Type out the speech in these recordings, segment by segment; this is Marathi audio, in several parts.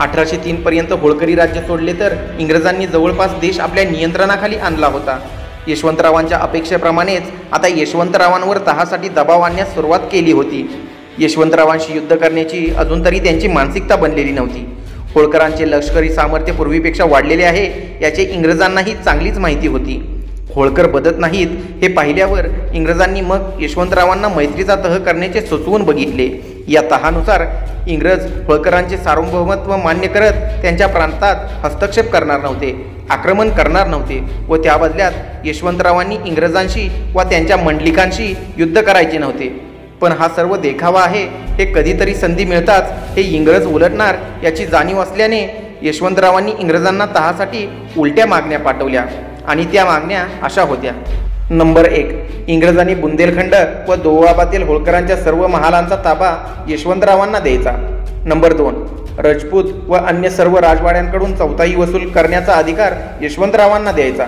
1803 पर्यंत होळकरी राज्य सोडले तर इंग्रजांनी जवळपास देश आपल्या नियंत्रणाखाली आणला होता. यशवंतरावांच्या अपेक्षेप्रमाणेच आता यशवंतरावांवर तहासाठी दबाव आणण्यास सुरुवात केली होती. यशवंतरावांशी युद्ध करण्याची अजून तरी त्यांची मानसिकता बनलेली नव्हती. होळकरांचे लष्करी सामर्थ्य पूर्वीपेक्षा वाढलेले आहे याची इंग्रजांनाही चांगलीच माहिती होती. होळकर बदत नाहीत हे पाहिल्यावर इंग्रजांनी मग यशवंतरावांना मैत्रीचा तह करण्याचे सुचवून बघितले. या तहानुसार इंग्रज होळकरांचे सार्वभौमत्व मान्य करत त्यांच्या प्रांतात हस्तक्षेप करणार नव्हते, आक्रमण करणार नव्हते व त्या बदल्यात यशवंतरावांनी इंग्रजांशी व त्यांच्या मंडलिकांशी युद्ध करायचे नव्हते. पण हा सर्व देखावा आहे. हे कधीतरी संधी मिळताच हे इंग्रज उलटणार याची जाणीव असल्याने यशवंतरावांनी इंग्रजांना तहासाठी उलट्या मागण्या पाठवल्या आणि त्या मागण्या अशा होत्या. नंबर 1, इंग्रजांनी बुंदेलखंड व दोआबातील होळकरांच्या सर्व महालांचा ताबा यशवंतरावांना द्यायचा. नंबर 2, राजपूत व अन्य सर्व राजवाड्यांकडून चौथाई वसूल करण्याचा अधिकार यशवंतरावांना द्यायचा.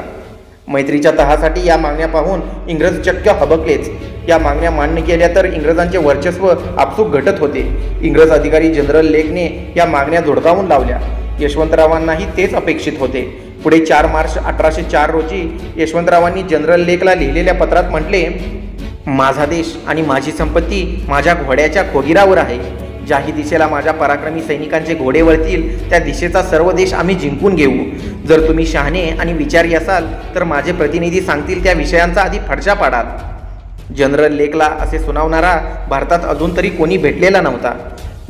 मैत्रीच्या तहासाठी या मागण्या पाहून इंग्रज चक्क हबकलेच. या मागण्या मान्य केल्या तर इंग्रजांचे वर्चस्व आपसूक घटत होते. इंग्रज अधिकारी जनरल लेकने या मागण्या धुडकावून लावल्या. यशवंतरावांनाही तेच अपेक्षित होते. पुढे 4 मार्च 1804 रोजी यशवंतरावांनी जनरल लेकला लिहिलेल्या पत्रात म्हटले, माझा देश आणि माझी संपत्ती माझ्या घोड्याच्या खोगीरावर आहे. ज्याही दिशेला माझ्या पराक्रमी सैनिकांचे घोडे वळतील त्या दिशेचा सर्व देश आम्ही जिंकून घेऊ. जर तुम्ही शहाणे आणि विचारी असाल तर माझे प्रतिनिधी सांगतील त्या विषयांचा आधी फडशा पाडाल. जनरल लेकला असे सुनावणारा भारतात अजून तरी कोणी भेटलेला नव्हता.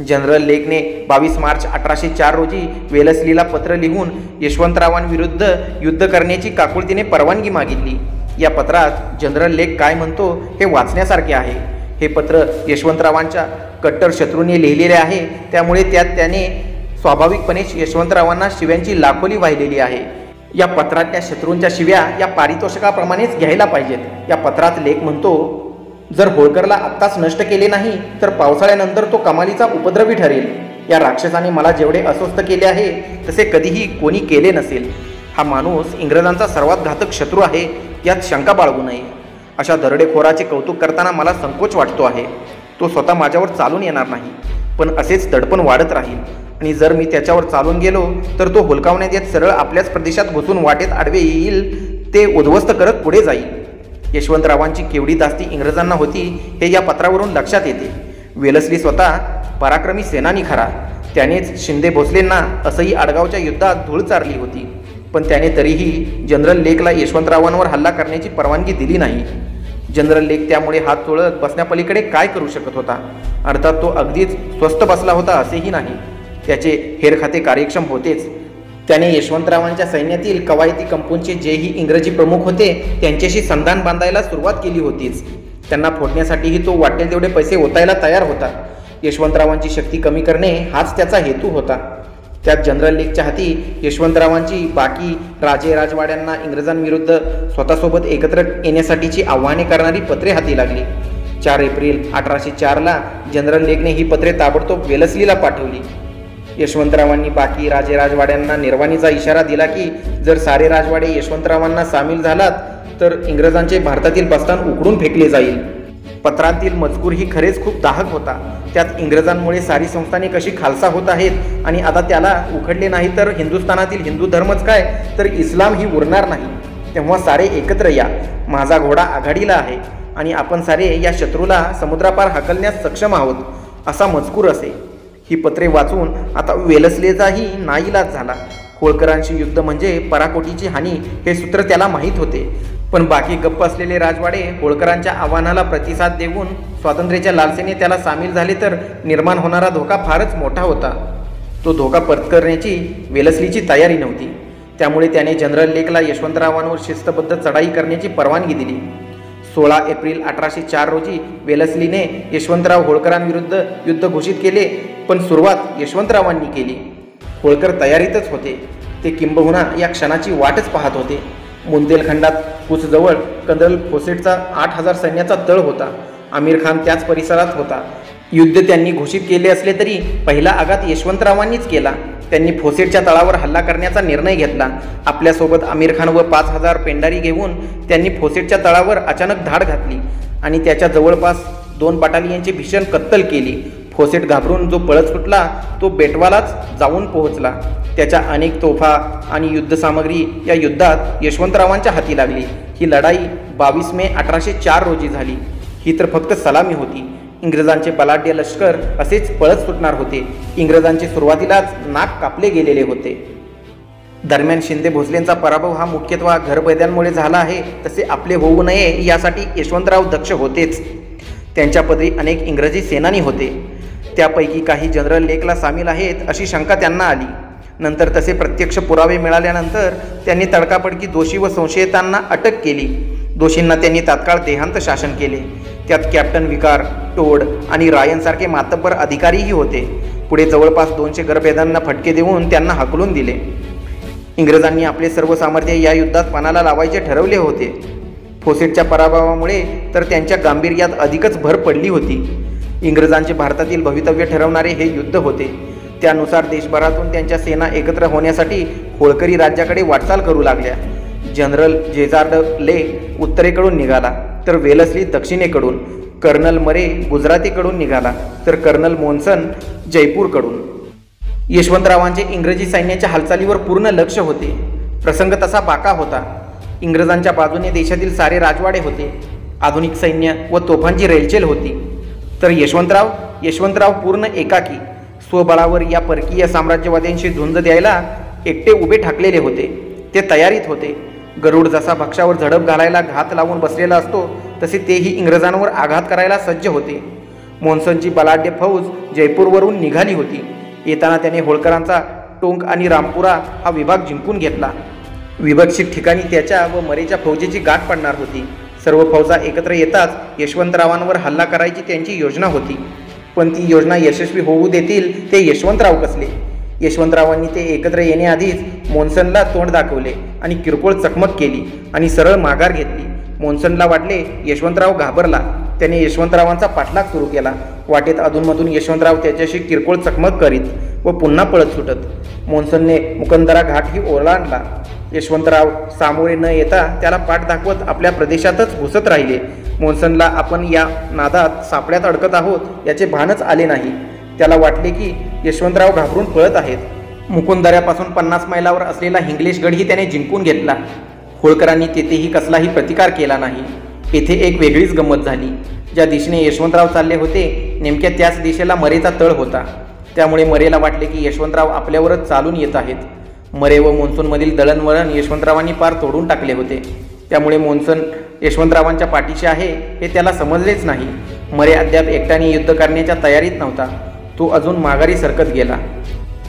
जनरल लेकने 22 मार्च 1804 रोजी वेलस्लीला पत्र लिहून यशवंतरावांविरुद्ध युद्ध करण्याची काकुळतीने परवानगी मागितली. या पत्रात जनरल लेक काय म्हणतो हे वाचण्यासारखे आहे. हे पत्र यशवंतरावांच्या कट्टर शत्रूने लिहिलेले आहे, त्यामुळे त्यात त्याने स्वाभाविकपणे यशवंतरावांना शिव्यांची लाखोली वाहिलेली आहे. या पत्रातल्या शत्रूंच्या शिव्या या पारितोषिकाप्रमाणेच घ्यायला पाहिजेत. या पत्रात लेख म्हणतो, जर होळकरला आत्ताच नष्ट केले नाही तर पावसाळ्यानंतर तो कमालीचा उपद्रवी ठरेल. या राक्षसाने मला जेवढे अस्वस्थ केले आहे तसे कधीही कोणी केले नसेल. हा माणूस इंग्रजांचा सर्वात घातक शत्रू आहे, यात शंका बाळगू नये. अशा दरोडेखोराचे कौतुक करताना मला संकोच वाटतो आहे. तो स्वतः माझ्यावर चालून येणार नाही, पण असेच दडपण वाढत राहील आणि जर मी त्याच्यावर चालून गेलो तर तो हुलकावण्यात येत सरळ आपल्याच प्रदेशात घुसून वाटेत आडवे येईल, ते उद्ध्वस्त करत पुढे जाईल. यशवंतरावांची केवढी दास्ती इंग्रजांना होती हे या पत्रावरून लक्षात येते. वेलस्ली स्वतः पराक्रमी सेनानी खरा, त्यानेच शिंदे भोसलेंना असंही आडगावच्या युद्धात धूळ चारली होती, पण त्याने तरीही जनरल लेकला यशवंतरावांवर हल्ला करण्याची परवानगी दिली नाही. जनरल लेक त्यामुळे हात चोळत बसण्यापलीकडे काय करू शकत होता? अर्थात तो अगदीच स्वस्त बसला होता असेही नाही. त्याचे हेरखाते कार्यक्षम होतेच. त्याने यशवंतरावांच्या सैन्यातील कवायती कंपूंचे जेही इंग्रजी प्रमुख होते त्यांच्याशी संधान बांधायला सुरुवात केली होतीच. त्यांना फोडण्यासाठीही तो वाटेल तेवढे पैसे ओतायला तयार होता. यशवंतरावांची शक्ती कमी करणे हाच त्याचा हेतू होता. त्यात जनरल लेकच्या हाती यशवंतरावांची बाकी राजे राजवाड्यांना इंग्रजांविरुद्ध स्वतःसोबत एकत्र येण्यासाठीची आव्हाने करणारी पत्रे हाती लागली. 4 एप्रिल 1804ला जनरल लेकने ही पत्रे ताबडतोब वेलस्लीला पाठवली. यशवंतरावांनी बाकी राजे राजवाड्यांना निर्वाणीचा इशारा दिला की जर सारे राजवाडे यशवंतरावांना सामील झालात तर इंग्रजांचे भारतातील बस्तान उकडून फेकले जाईल. पत्रातील मजकूर ही खरेच खूप दाहक होता. त्यात इंग्रजांमुळे सारी संस्थाने कशी खालसा होत आहेत आणि आता त्याला उखडले नाही तर हिंदुस्थानातील हिंदू धर्मच काय तर इस्लाम ही उरणार नाही. तेव्हा सारे एकत्र या. माझा घोडा आघाडीला आहे आणि आपण सारे या शत्रूला समुद्रापार हाकलण्यास सक्षम आहोत, असा मजकूर असे. ही पत्रे वाचून आता वेलस्लेचाही नाईलाज झाला. होळकरांशी युद्ध म्हणजे पराकोटीची हानी हे सूत्र त्याला माहीत होते. पण बाकी गप्प असलेले राजवाडे होळकरांच्या आव्हानाला प्रतिसाद देऊन स्वातंत्र्याच्या लालसेने त्याला सामील झाले तर निर्माण होणारा धोका फारच मोठा होता. तो धोका पत्करण्याची वेलस्लीची तयारी नव्हती. त्यामुळे त्याने जनरल लेकला यशवंतरावांवर शिस्तबद्ध चढाई करण्याची परवानगी दिली. 16 एप्रिल 1804 रोजी वेलस्लीने यशवंतराव होळकरांविरुद्ध युद्ध घोषित केले, पण सुरुवात यशवंतरावांनी केली. होळकर तयारीतच होते. ते किंबहुना या क्षणाची वाटच पाहत होते. बुंदेलखंडात कुचजवळ कर्नल फोसेटचा 8000 सैन्याचा तळ होता. आमिर खान त्याच परिसरात होता. युद्ध त्यांनी घोषित केले असले तरी पहिला आघात यशवंतरावांनीच केला. त्यांनी फोसेटच्या तळावर हल्ला करण्याचा निर्णय घेतला. आपल्यासोबत आमिर खान व 5000 पेंडारी घेऊन त्यांनी फोसेटच्या तळावर अचानक धाड घातली आणि त्याच्या जवळपास 2 बटालियनची भीषण कत्तल केली. फोसेट घाबरून जो पळत सुटला तो बेटवालाच जाऊन पोहोचला. त्याच्या अनेक तोफा आणि युद्धसामग्री या युद्धात यशवंतरावांच्या हाती लागली. ही लढाई 22 मे 1804 रोजी झाली. ही तर फक्त सलामी होती. इंग्रजांचे बलाढ्य लष्कर असेच पळत सुटणार होते. इंग्रजांचे सुरुवातीलाच नाक कापले गेलेले होते. दरम्यान शिंदे भोसलेंचा पराभव हा मुख्यत्वे घरबैद्यांमुळे झाला आहे, तसे आपले होऊ नये यासाठी यशवंतराव दक्ष होतेच. त्यांच्या पदरी अनेक इंग्रजी सेनानी होते. त्यापैकी काही जनरल लेकला सामील आहेत अशी शंका त्यांना आली. नंतर तसे प्रत्यक्ष पुरावे मिळाल्यानंतर त्यांनी तडकाफडकी दोषी व संशयितांना अटक केली. दोषींना त्यांनी तात्काळ देहांत शासन केले. त्यात कॅप्टन विकार, टोड आणि रायनसारखे मातब्बर अधिकारीही होते. पुढे जवळपास 200 घरभेदांना फटके देऊन त्यांना हकलून दिले. इंग्रजांनी आपले सर्व सामर्थ्य या युद्धात पणाला लावायचे ठरवले होते. फोसेटच्या पराभवामुळे तर त्यांच्या गांभीर्यात अधिकच भर पडली होती. इंग्रजांचे भारतातील भवितव्य ठरवणारे हे युद्ध होते. त्यानुसार देशभरातून त्यांच्या सेना एकत्र होण्यासाठी होळकरी राज्याकडे वाटचाल करू लागल्या. जनरल जेजार्ड ले उत्तरेकडून निघाला, तर वेलस्ली दक्षिणेकडून, कर्नल मरे गुजरातीकडून निघाला, तर कर्नल मोन्सन जयपूरकडून. यशवंतरावांचे इंग्रजी सैन्याच्या हालचालीवर पूर्ण लक्ष होते. प्रसंग तसा बाका होता. इंग्रजांच्या बाजूने देशातील सारे राजवाडे होते. आधुनिक सैन्य व तोफांची रेलचेल होती. तर यशवंतराव पूर्ण एकाकी स्वबळावर या परकीय साम्राज्यवाद्यांशी झुंज द्यायला एकटे उभे ठाकलेले होते. ते तयारीत होते. गरुड जसा भक्ष्यावर झडप घालायला घात लावून बसलेला असतो, तसे तेही इंग्रजांवर आघात करायला सज्ज होते. मोन्सनची बलाढ्य फौज जयपूरवरून निघाली होती. येताना त्याने होळकरांचा टोंक आणि रामपुरा हा विभाग जिंकून घेतला. विभक्षित ठिकाणी त्याच्या व मरेच्या फौजेची गाठ पडणार होती. सर्व फौजा एकत्र येताच यशवंतरावांवर हल्ला करायची त्यांची योजना होती. पण ती योजना यशस्वी होऊ देतील ते यशवंतराव कसले. यशवंतरावांनी ते एकत्र येण्याआधीच मोन्सनला तोंड दाखवले आणि किरकोळ चकमक केली आणि सरळ माघार घेतली. मोन्सनला वाटले यशवंतराव घाबरला. त्याने यशवंतरावांचा पाठलाग सुरू केला. वाटेत अधूनमधून यशवंतराव त्याच्याशी किरकोळ चकमक करीत व पुन्हा पळत सुटत. मोन्सनने मुकंदरा घाटही ओलांडला. यशवंतराव सामोरे न येता त्याला पाठ दाखवत आपल्या प्रदेशातच घुसत राहिले. मोन्सनला आपण या नादात सापड्यात अडकत आहोत याचे भानच आले नाही. त्याला वाटले की यशवंतराव घाबरून पळत आहेत. मुकुंदऱ्यापासून 50 मैलावर असलेला हिंगलेशगडही त्याने जिंकून घेतला. होळकरांनी तेथेही कसलाही प्रतिकार केला नाही. येथे एक वेगळीच गंमत झाली. ज्या दिशेने यशवंतराव चालले होते नेमक्या त्याच दिशेला मरेचा तळ होता. त्यामुळे मरेला वाटले की यशवंतराव आपल्यावरच चालून येत आहेत. मरे व मोन्सूनमधील दळणवळण यशवंतरावांनी पार तोडून टाकले होते. त्यामुळे मोन्सन यशवंतरावांच्या पाठीशी आहे हे त्याला समजलेच नाही. मरे अद्याप एकट्याने युद्ध करण्याच्या तयारीत नव्हता. तो अजून माघारी सरकत गेला.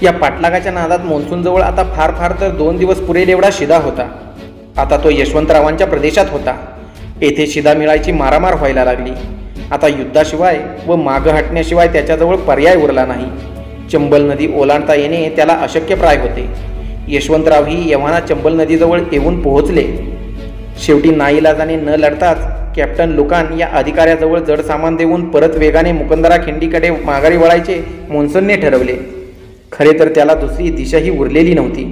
या पाठलागाच्या नादात मोन्सूनजवळ आता फार तर 2 दिवस पुरेल एवढा शिदा होता. आता तो यशवंतरावांच्या प्रदेशात होता. येथे शिदा मिळायची मारामार व्हायला लागली. आता युद्धाशिवाय व मागं हटण्याशिवाय त्याच्याजवळ पर्याय उरला नाही. चंबल नदी ओलांडता येणे त्याला अशक्यप्राय होते. यशवंतरावही एव्हाना चंबल नदीजवळ येऊन पोहोचले. शेवटी नाईलाजाने न लढताच कॅप्टन लुकान या अधिकाऱ्याजवळ जड सामान देऊन परत वेगाने मुकंदरा खिंडीकडे माघारी वळायचे मोन्सनने ठरवले. खरे तर त्याला दुसरी दिशाही उरलेली नव्हती.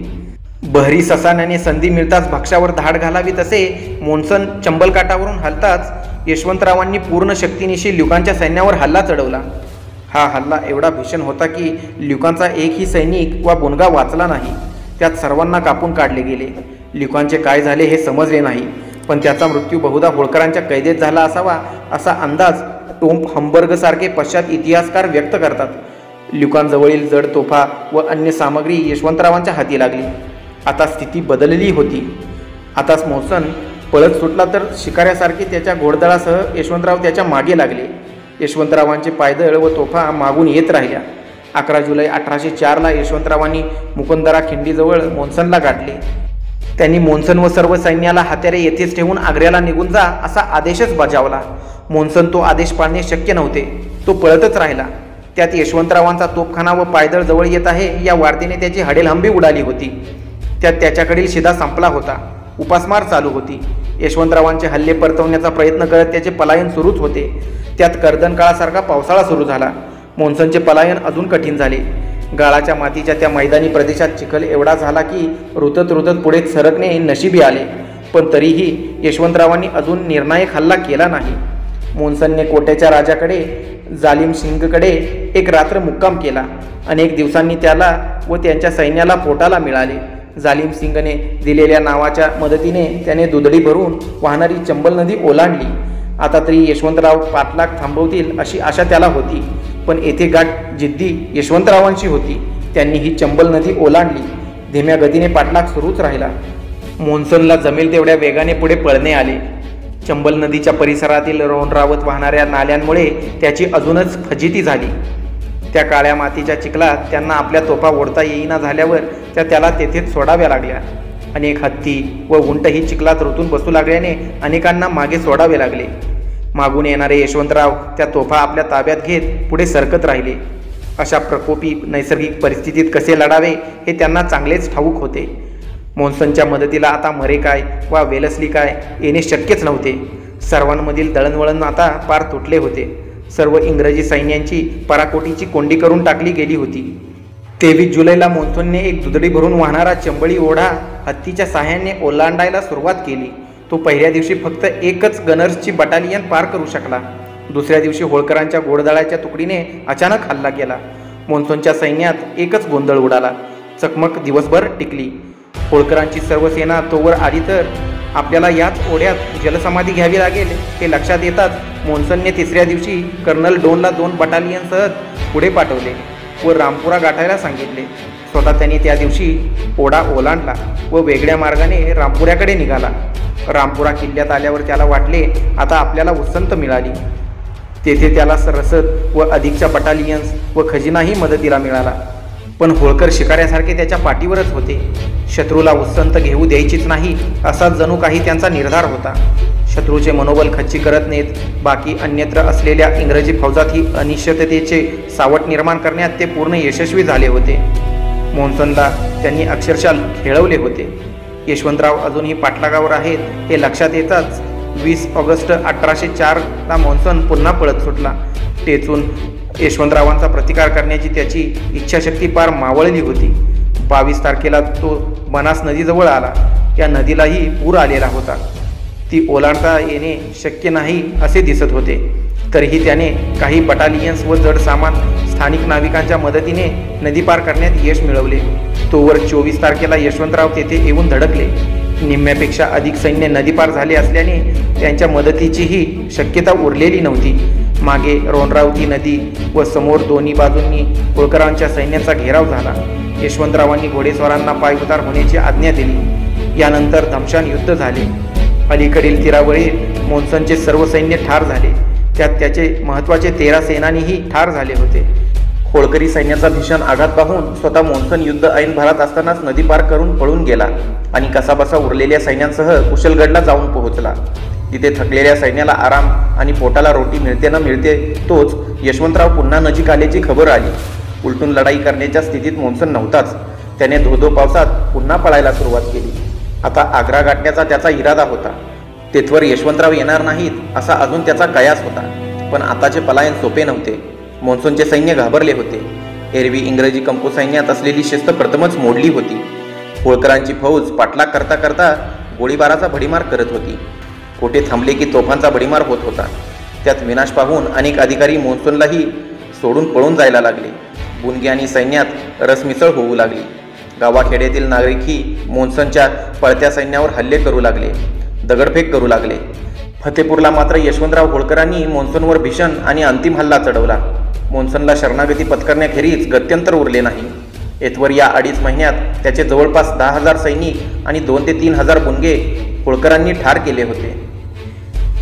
बहरी ससाण्याने संधी मिळताच भक्ष्यावर धाड घालावी तसे मोन्सन चंबलकाठावरून हलताच यशवंतरावांनी पूर्ण शक्तीनिशी ल्युकानच्या सैन्यावर हल्ला चढवला. हा हल्ला एवढा भीषण होता की ल्युकानचा एकही सैनिक वा बुनगा वाचला नाही. त्यात सर्वांना कापून काढले गेले. ल्युकानचे काय झाले हे समजले नाही, पण त्याचा मृत्यू बहुधा होळकरांच्या कैदेत झाला असावा असा अंदाज टोम हंबर्गसारखे पश्चात इतिहासकार व्यक्त करतात. ल्युकानजवळील जड तोफा व अन्य सामग्री यशवंतरावांच्या हाती लागली. आता स्थिती बदलली होती. आताच मोन्सन पळत सुटला तर शिकाऱ्यासारखे त्याच्या घोडदळासह यशवंतराव त्याच्या मागे लागले. यशवंतरावांचे पायदळ व तोफा मागून येत राहिल्या. 11 जुलै 1804ला यशवंतरावांनी मुकुंदरा खिंडीजवळ मोन्सनला गाठले. त्यांनी मोन्सन व सर्व सैन्याला हत्यारे येथेच ठेवून आग्र्याला निघून जा असा आदेशच बजावला. मोन्सन तो आदेश पाळणे शक्य नव्हते. तो पळतच राहिला. त्यात यशवंतरावांचा तोफखाना व पायदळ जवळ येत आहे या वार्तेने त्याची हडेलहंबी उडाली होती. त्यात त्याच्याकडील शिदा संपला होता. उपासमार चालू होती. यशवंतरावांचे हल्ले परतवण्याचा प्रयत्न करत त्याचे पलायन सुरूच होते. त्यात कर्दनकाळासारखा पावसाळा सुरू झाला. मोन्सनचे पलायन अजून कठीण झाले. गाळाच्या मातीच्या त्या मैदानी प्रदेशात चिखल एवढा झाला की रुतत पुढे सरकणे नशिबी आले. पण तरीही यशवंतरावांनी अजून निर्णायक हल्ला केला नाही. मोन्सनने कोट्याच्या राजाकडे जालिम सिंगकडे एक रात्र मुक्काम केला. अनेक दिवसांनी त्याला व त्यांच्या सैन्याला पोटाला मिळाले. जालिम सिंगने दिलेल्या नावाच्या मदतीने त्याने दुधडी भरून वाहणारी चंबल नदी ओलांडली. आता तरी यशवंतराव पाठलाग थांबवतील अशी आशा त्याला होती. पण येथे गाठ जिद्दी यशवंतरावांची होती. त्यांनी ही चंबल नदी ओलांडली. धीम्या गतीने पाठलाग सुरूच राहिला. मोन्सनला जमेल तेवढ्या वेगाने पुढे पळणे आले. चंबल नदीच्या परिसरातील रोंरावत वाहणाऱ्या नाल्यांमुळे त्याची अजूनच फजिती झाली. त्या काळ्या मातीच्या चिखलात त्यांना आपल्या तोफा ओढता येईना झाल्यावर त्याला तेथेच सोडाव्या लागल्या. अनेक हत्ती व उंटही चिखलात रुतून बसू लागल्याने अनेकांना मागे सोडावे लागले. मागून येणारे यशवंतराव त्या तोफा आपल्या ताब्यात घेत पुढे सरकत राहिले. अशा प्रकोपी नैसर्गिक परिस्थितीत कसे लढावे हे त्यांना चांगलेच ठाऊक होते. मोन्सनच्या मदतीला आता मरे काय वा वेलस्ली काय येणे शक्यच नव्हते. सर्वांमधील दळणवळण आता पार तुटले होते. सर्व इंग्रजी सैन्यांची पराकोटीची कोंडी करून टाकली गेली होती. 23 जुलैला मोन्सनने एक दुधडी भरून वाहणारा चंबळी ओढा हत्तीच्या साह्याने ओलांडायला सुरुवात केली. तो पहिल्या दिवशी फक्त एकच गनर्सची बटालियन पार करू शकला. दुसऱ्या दिवशी होळकरांच्या घोडदळाच्या तुकडीने अचानक हल्ला केला. मोन्सनच्या सैन्यात एकच गोंधळ उडाला. चकमक दिवसभर टिकली. होळकरांची सर्व सेना तोवर आली तर आपल्याला याच ओढ्यात जलसमाधी घ्यावी लागेल हे लक्षात येताच मोन्सनने तिसऱ्या दिवशी कर्नल डोनला 2 बटालियनसह पुढे पाठवले व रामपुरा गाठायला सांगितले. स्वतः त्यांनी त्या दिवशी ओढा ओलांडला व वेगळ्या मार्गाने रामपुऱ्याकडे निघाला. रामपुरा किल्ल्यात आल्यावर त्याला वाटले आता आपल्याला उसंत मिळाली. तेथे त्याला रसद व अधिकच्या बटालियन्स व खजिनाही मदतीला मिळाला. पण होळकर शिकाऱ्यासारखे त्याच्या पाठीवरच होते. शत्रूला उसंत घेऊ द्यायचीच नाही असा जणू काही त्यांचा निर्धार होता. शत्रूचे मनोबल खच्ची करत नेत बाकी अन्यत्र असलेल्या इंग्रजी फौजातही अनिश्चिततेचे सावट निर्माण करण्यात ते पूर्ण यशस्वी झाले होते. मोन्सनला त्यांनी अक्षरशः खेळवले होते. यशवंतराव अजूनही पाठलागावर आहेत हे लक्षात येताच 20 ऑगस्ट 1804ला मोन्सन पुन्हा पळत सुटला. टेचून यशवंतरावांचा प्रतिकार करण्याची त्याची इच्छाशक्ती पार मावळली होती. 22 तारखेला तो बनास नदीजवळ आला. या नदीलाही पूर आलेला होता. ती ओलांडता येणे शक्य नाही असे दिसत होते. तरीही त्याने काही बटालियन्स व जड सामान स्थानिक नाविकांच्या मदतीने नदी पार करण्यात यश मिळवले. तोवर 24 तारखेला यशवंतराव तेथे येऊन धडकले. निम्म्यापेक्षा अधिक सैन्य नदीपार झाले असल्याने त्यांच्या मदतीचीही शक्यता उरलेली नव्हती. मागे रोनरावती नदी व समोर दोन्ही बाजूंनी होळकरांच्या सैन्याचा घेराव झाला. यशवंतरावांनी घोडेस्वारांना पायउतार होण्याची आज्ञा दिली. यानंतर धमशान युद्ध झाले. अलीकडील तीरावरील मोन्सनचे सर्व सैन्य ठार झाले. त्यात त्याचे महत्त्वाचे 13 सेनानीही ठार झाले होते. होळकरी सैन्याचा भीषण आघात पाहून स्वतः मोन्सन युद्ध ऐन भरात असतानाच नदी पार करून पळून गेला आणि कसाबसा उरलेल्या सैन्यांसह कुशलगडला जाऊन पोहोचला. तिथे थकलेल्या सैन्याला आराम आणि पोटाला रोटी मिळते न मिळते तोच यशवंतराव पुन्हा नजीक आल्याची खबर आली. उलटून लढाई करण्याच्या स्थितीत मोन्सन नव्हताच. त्याने धोधो पावसात पुन्हा पळायला सुरुवात केली. आता आग्रा गाठण्याचा त्याचा इरादा होता. तेथवर यशवंतराव येणार नाहीत असा अजून त्याचा कयास होता. पण आताचे पलायन सोपे नव्हते. मोन्सनचे सैन्य घाबरले होते. एरवी इंग्रजी कंपू सैन्यात असलेली शिस्त प्रथमच मोडली होती. होळकरांची फौज पाठलाग करता करता गोळीबाराचा भडीमार करत होती. कोठे थांबले की तोफांचा भडीमार होत होता. त्यात विनाश पाहून अनेक अधिकारी मोन्सनलाही सोडून पळून जायला लागले. बुनगी आणि सैन्यात रसमिसळ होऊ लागली. गावाखेड्यातील नागरिकही मोन्सनच्या पळत्या सैन्यावर हल्ले करू लागले, दगडफेक करू लागले. फतेपूरला मात्र यशवंतराव होळकरांनी मोन्सनवर भीषण आणि अंतिम हल्ला चढवला. मोन्सनला शरणागती पत्करण्याखेरीज गत्यंतर उरले नाही. येथवर या 2.5 महिन्यात त्याचे जवळपास 10,000 सैनिक आणि 2 ते 3,000 बुनगे होळकरांनी ठार केले होते.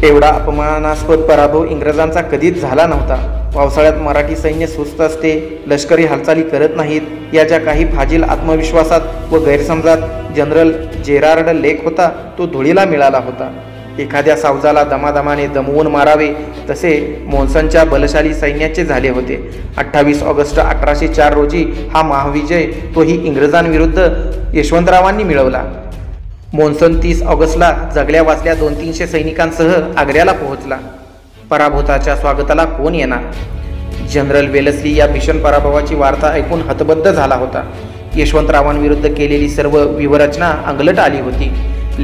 एवढा अपमानास्पद पराभव इंग्रजांचा कधीच झाला नव्हता. पावसाळ्यात मराठी सैन्य सुस्त असते, लष्करी हालचाली करत नाहीत याच्या काही फाजील आत्मविश्वासात व गैरसमजात जनरल जेरार्ड लेक होता तो धुळीला मिळाला होता. एखाद्या सावजाला दमादमाने दमवून मारावे तसे मोन्सनच्या बलशाली सैन्याचे झाले होते. 28 ऑगस्ट 1804 रोजी हा महाविजय तोही इंग्रजांविरुद्ध यशवंतरावांनी मिळवला. मोन्सन 30 ऑगस्टला जगल्या वाचल्या 200-300 सैनिकांसह आग्र्याला पोहोचला. पराभूताच्या स्वागताला कोण येणार? जनरल वेलस्ली या भीषण पराभवाची वार्ता ऐकून हतबद्ध झाला होता. यशवंतरावांविरुद्ध केलेली सर्व व्यूहरचना अंगलट आली होती.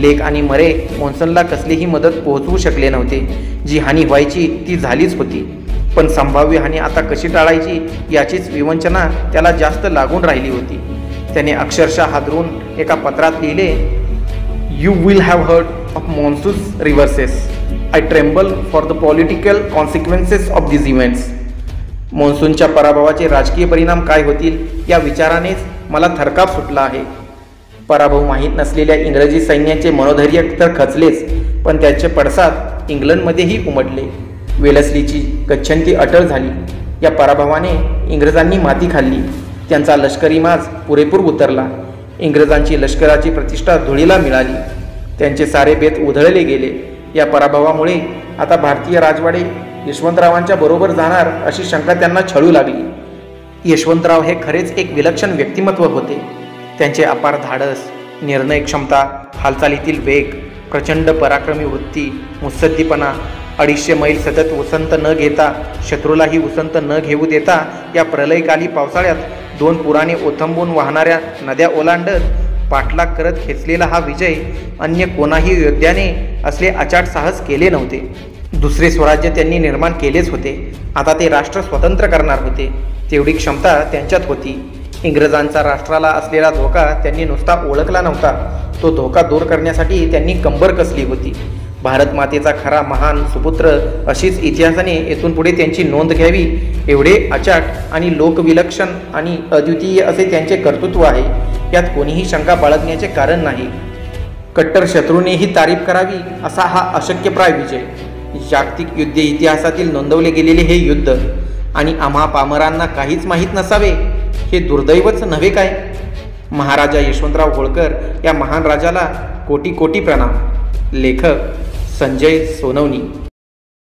लेक आणि मरे मॉन्सनला कसलीही मदत पोहोचवू शकले नव्हते. जी हानी व्हायची ती झालीच होती, पण संभाव्य हानी आता कशी टाळायची याचीच विवंचना त्याला जास्त लागून राहिली होती. त्याने अक्षरशः हादरून एका पत्रात लिहिले, "you will have heard of monsoons reverses. I tremble for the political consequences of this events." मॉन्सूनच्या पराभवाचे राजकीय परिणाम काय होतील या विचारानेच मला थरकाप सुटला आहे. पराभव माहीत नसलेल्या इंग्रजी सैन्याचे मनोधैर्य तर खचलेच, पण त्याचे पडसाद इंग्लंडमध्येही उमटले. वेलस्लीची गच्छंती अटळ झाली. या पराभवाने इंग्रजांनी माती खाल्ली. त्यांचा लष्करी माज पुरेपूर उतरला. इंग्रजांची लष्कराची प्रतिष्ठा धुळीला मिळाली. त्यांचे सारे बेत उधळले गेले. या पराभवामुळे आता भारतीय राजवाडे यशवंतरावांच्या बरोबर जाणार अशी शंका त्यांना छळू लागली. यशवंतराव हे खरेच एक विलक्षण व्यक्तिमत्व होते. त्यांचे अपार धाडस, निर्णय क्षमता, हालचालीतील वेग, प्रचंड पराक्रमी वृत्ती, मुत्सद्दीपणा, 250 मैल सतत उसंत न घेता, शत्रूलाही उसंत न घेऊ देता या प्रलयकाली पावसाळ्यात 2 पुराने ओथंबून वाहणाऱ्या नद्या ओलांडत पाठलाग करत खेचलेला हा विजय अन्य कोणाही योद्ध्याने असले अचाट साहस केले नव्हते. दुसरे स्वराज्य त्यांनी निर्माण केलेच होते. आता ते राष्ट्र स्वतंत्र करणार होते. तेवढी क्षमता त्यांच्यात होती. इंग्रजांचा राष्ट्राला असलेला धोका त्यांनी नुसता ओळखला नव्हता, तो धोका दूर करण्यासाठी त्यांनी कंबर कसली होती. भारत मातेचा खरा महान सुपुत्र अशीच इतिहासाने येथून पुढे त्यांची नोंद घ्यावी एवढे अचाट आणि लोकविलक्षण आणि अद्वितीय असे त्यांचे कर्तृत्व आहे. यात कोणीही शंका बाळगण्याचे कारण नाही. कट्टर शत्रूनेही तारीफ करावी असा हा अशक्यप्राय विजय. जागतिक युद्ध इतिहासातील नोंदवले गेलेले हे युद्ध आणि आम्हा पामरांना काहीच माहीत नसावे हे दुर्दैवच नव्हे काय. महाराजा यशवंतराव होळकर या महान राजाला कोटी कोटी प्रणाम. लेखक संजय सोनवणी.